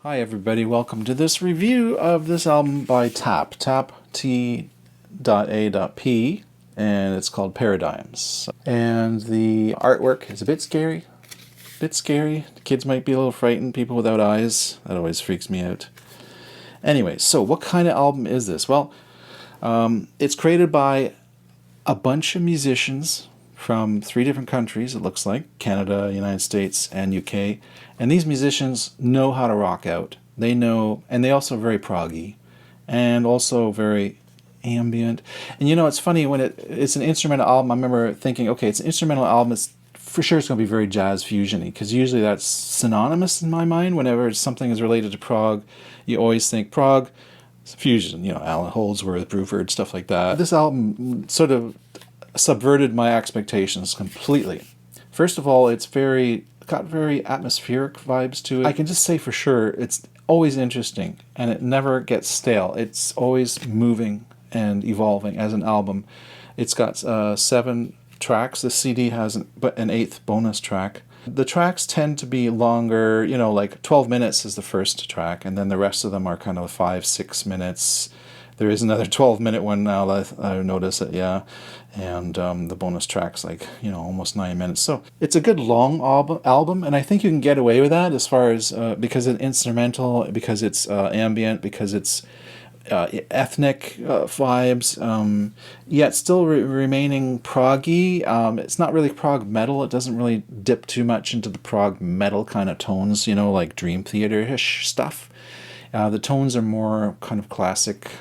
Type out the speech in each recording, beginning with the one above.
Hi everybody, welcome to this review of this album by T.A.P. T.A.P, and it's called Paradigms. And the artwork is a bit scary. The kids might be a little frightened, people without eyes. That always freaks me out. Anyway, so what kind of album is this? Well, it's created by a bunch of musicians from 3 different countries, it looks like: Canada, United States, and UK. And these musicians know how to rock out. They know, and they also are very proggy, and also very ambient. And you know, it's funny, when it's an instrumental album, I remember thinking, okay, it's an instrumental album, it's for sure it's going to be very jazz fusion-y, because usually that's synonymous in my mind. Whenever something is related to prog, you always think prog, fusion, you know, Alan Holdsworth, Bruford, stuff like that. This album sort of subverted my expectations completely. First of all, it's got very atmospheric vibes to it. I can just say for sure it's always interesting, and it never gets stale. It's always moving and evolving as an album. It's got 7 tracks. The CD has an 8th bonus track. The tracks tend to be longer, you know, like 12 minutes is the first track, and then the rest of them are kind of 5-6 minutes. There is another 12-minute one now, I notice it, yeah. And the bonus track's like, you know, almost 9 minutes. So it's a good long album, and I think you can get away with that as far as, because it's instrumental, because it's ambient, because it's ethnic vibes, yet still remaining proggy. It's not really prog metal. It doesn't really dip too much into the prog metal kind of tones, you know, like Dream Theater-ish stuff. The tones are more kind of classic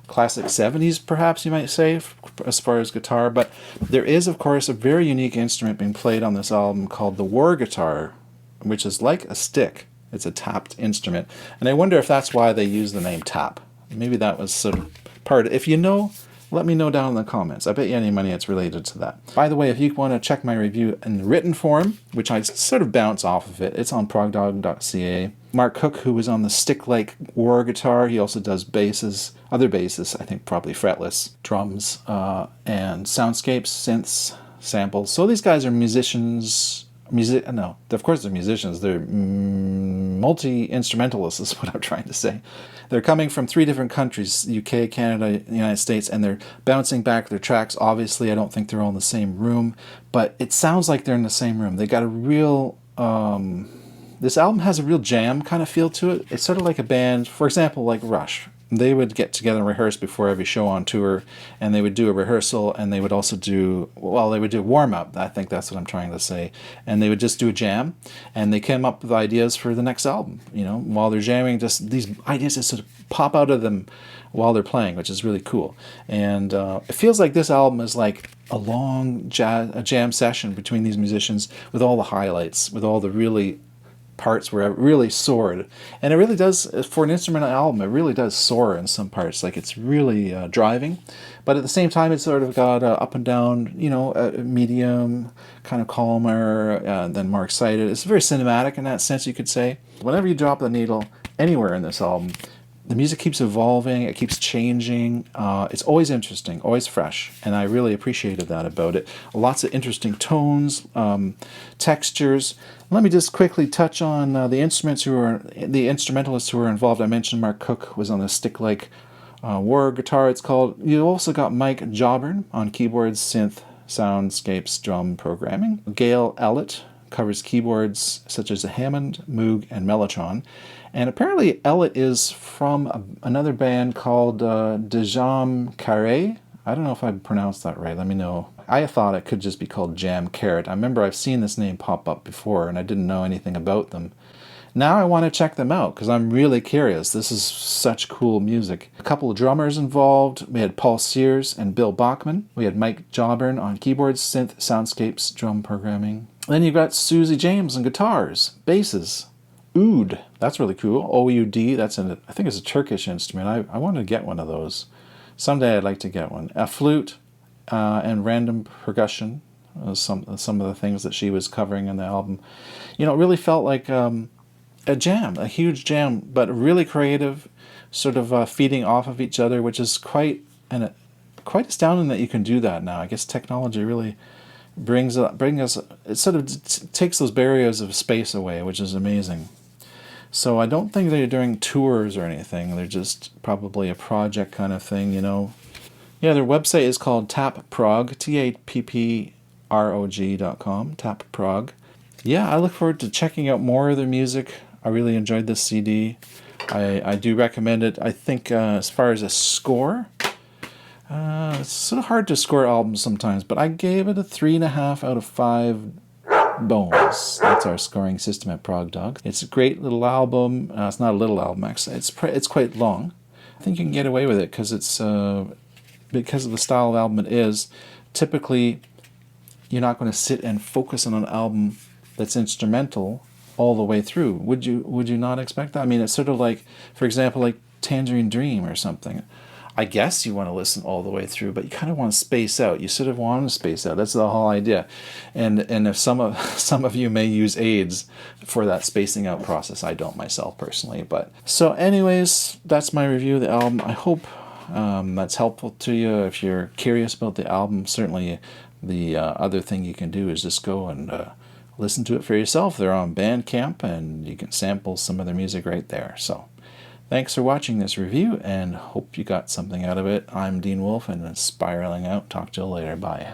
70s, perhaps you might say, as far as guitar. But there is, of course, a very unique instrument being played on this album called the Warr guitar, which is like a stick. It's a tapped instrument. And I wonder if that's why they use the name T.A.P. Maybe that was sort of part of it. If you know, let me know down in the comments. I bet you any money it's related to that. By the way, if you want to check my review in written form, which I sort of bounce off of it, it's on progdog.ca. Mark Cook, who was on the stick-like Warr guitar, he also does basses, other basses, I think probably fretless, drums, and soundscapes, synths, samples. So these guys are musicians. No, of course they're musicians. They're multi-instrumentalists is what I'm trying to say. They're coming from 3 different countries, UK, Canada, United States, and they're bouncing back their tracks. Obviously, I don't think they're all in the same room, but it sounds like they're in the same room. They got a real... this album has a real jam kind of feel to it. It's sort of like a band, for example, like Rush. They would get together and rehearse before every show on tour, and they would do a rehearsal, and they would also do, well, they would do a warm-up. I think that's what I'm trying to say. And they would just do a jam, and they came up with ideas for the next album. You know, while they're jamming, just these ideas just sort of pop out of them while they're playing, which is really cool. And it feels like this album is like a long jam session between these musicians, with all the highlights, with all the really parts where it really soared. And it really does, for an instrumental album, it really does soar in some parts. Like, it's really driving, but at the same time it's sort of got up and down, you know, medium, kind of calmer, then more excited. It's very cinematic in that sense, you could say. Whenever you drop the needle anywhere in this album, the music keeps evolving, it keeps changing. It's always interesting, always fresh, and I really appreciated that about it. Lots of interesting tones, textures. Let me just quickly touch on the instrumentalists who were involved. I mentioned Mark Cook was on the stick-like Warr guitar, it's called. You also got Mike Jobern on keyboards, synth, soundscapes, drum programming. Gail Ellett covers keyboards such as the Hammond, Moog, and Mellotron. And apparently Ellett is from another band called Dejam Carré. I don't know if I pronounced that right. Let me know. I thought it could just be called Jam Carrot. I remember I've seen this name pop up before, and I didn't know anything about them. Now I want to check them out, because I'm really curious. This is such cool music. A couple of drummers involved. We had Paul Sears and Bill Bachman. We had Mike Jobern on keyboards, synth, soundscapes, drum programming. Then you've got Susie James on guitars, basses. Oud, that's really cool. O-U-D, that's I think it's a Turkish instrument. I want to get one of those. Someday I'd like to get one. A flute and random percussion, some of the things that she was covering in the album. You know, it really felt like a jam, a huge jam, but really creative, sort of feeding off of each other, which is quite astounding that you can do that now. I guess technology really brings us, it sort of takes those barriers of space away, which is amazing. So I don't think they're doing tours or anything. They're just probably a project kind of thing, you know. Yeah, their website is called T.A.P Prog, TAPPROG.com, T.A.P Prog. Yeah, I look forward to checking out more of their music. I really enjoyed this CD. I do recommend it. I think as far as a score, it's sort of hard to score albums sometimes, but I gave it a 3.5 out of 5 bones. That's our scoring system at Prog Dog. It's a great little album. It's not a little album, actually. It's quite long. I think you can get away with it because it's because of the style of album it is. Typically, you're not going to sit and focus on an album that's instrumental all the way through. Would you not expect that? I mean, it's sort of like, for example, like Tangerine Dream or something. I guess you want to listen all the way through, but you kind of want to space out. You sort of want to space out. That's the whole idea. And if some of you may use aids for that spacing out process, I don't myself personally. But so, anyways, that's my review of the album. I hope that's helpful to you. If you're curious about the album, certainly the other thing you can do is just go and listen to it for yourself. They're on Bandcamp, and you can sample some of their music right there. So thanks for watching this review, and hope you got something out of it. I'm Dean Wolfe, and spiraling out. Talk to you later. Bye.